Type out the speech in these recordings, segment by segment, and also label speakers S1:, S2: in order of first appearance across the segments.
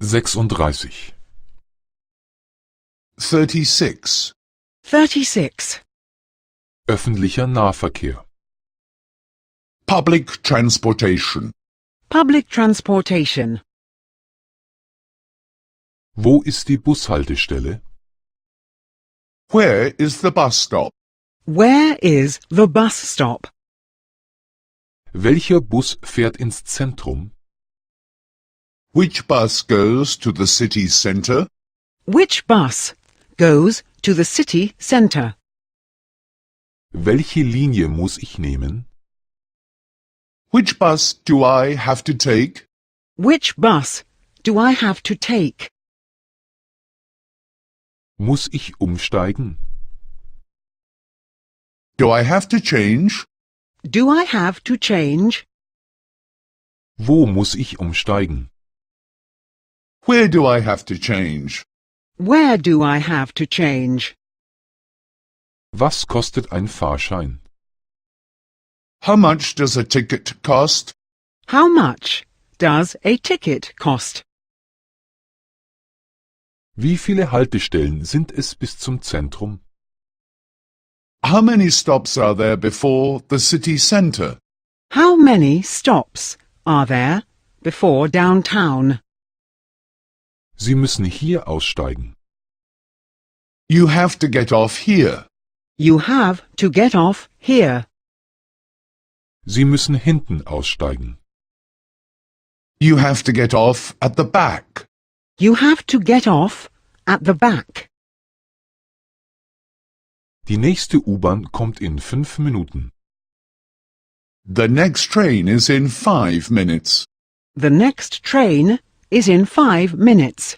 S1: 36.
S2: 36.
S3: 36.
S1: Öffentlicher Nahverkehr.
S2: Public transportation.
S3: Public transportation.
S1: Wo ist die Bushaltestelle?
S2: Where is the bus stop?
S3: Where is the bus stop?
S1: Welcher Bus fährt ins Zentrum?
S2: Which bus goes to the city centre?
S3: Which bus goes to the city centre?
S1: Welche Linie muss ich nehmen?
S2: Which bus do I have to take?
S3: Which bus do I have to take?
S1: Muss ich umsteigen?
S2: Do I have to change?
S3: Do I have to change?
S1: Wo muss ich umsteigen?
S2: Where do I have to change?
S3: Where do I have to change?
S1: Was kostet ein Fahrschein?
S2: How much does a ticket cost?
S3: How much does a ticket cost?
S1: Wie viele Haltestellen sind es bis zum Zentrum?
S2: How many stops are there before the city centre?
S3: How many stops are there before downtown?
S1: Sie müssen hier aussteigen.
S2: You have to get off here.
S3: You have to get off here.
S1: Sie müssen hinten aussteigen.
S2: You have to get off at the back.
S3: You have to get off at the back.
S1: Die nächste U-Bahn kommt in 5 Minuten.
S2: The next train is in 5 minutes.
S3: The next train is in 5 minutes.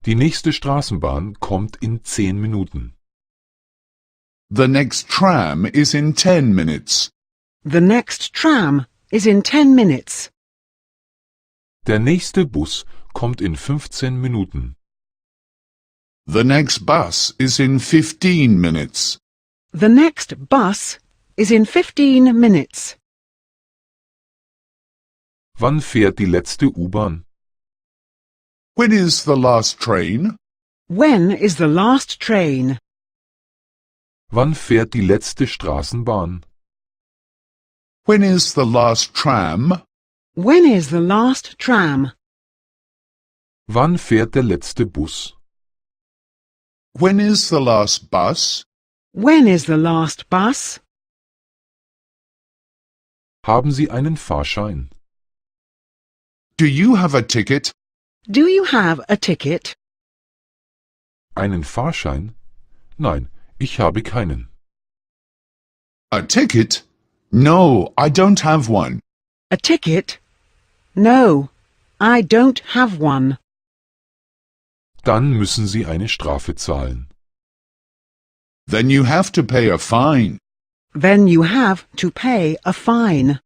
S1: Die nächste Straßenbahn kommt in 10 Minuten.
S2: The next tram is in 10 minutes.
S3: The next tram is in 10 minutes.
S1: Der nächste Bus kommt in 15 Minuten.
S2: The next bus is in 15 minutes.
S3: The next bus is in 15 minutes.
S1: Wann fährt die letzte U-Bahn?
S2: When is the last train?
S3: When is the last train?
S1: Wann fährt die letzte Straßenbahn?
S2: When is the last tram?
S3: When is the last tram?
S1: Wann fährt der letzte Bus?
S2: When is the last bus?
S3: When is the last bus?
S1: Haben Sie einen Fahrschein?
S2: Do you have a ticket?
S3: Do you have a ticket?
S1: Einen Fahrschein? Nein, ich habe keinen.
S2: A ticket? No, I don't have one.
S3: A ticket? No, I don't have one.
S1: Dann müssen Sie eine Strafe zahlen.
S2: Then you have to pay a fine.
S3: Then you have to pay a fine.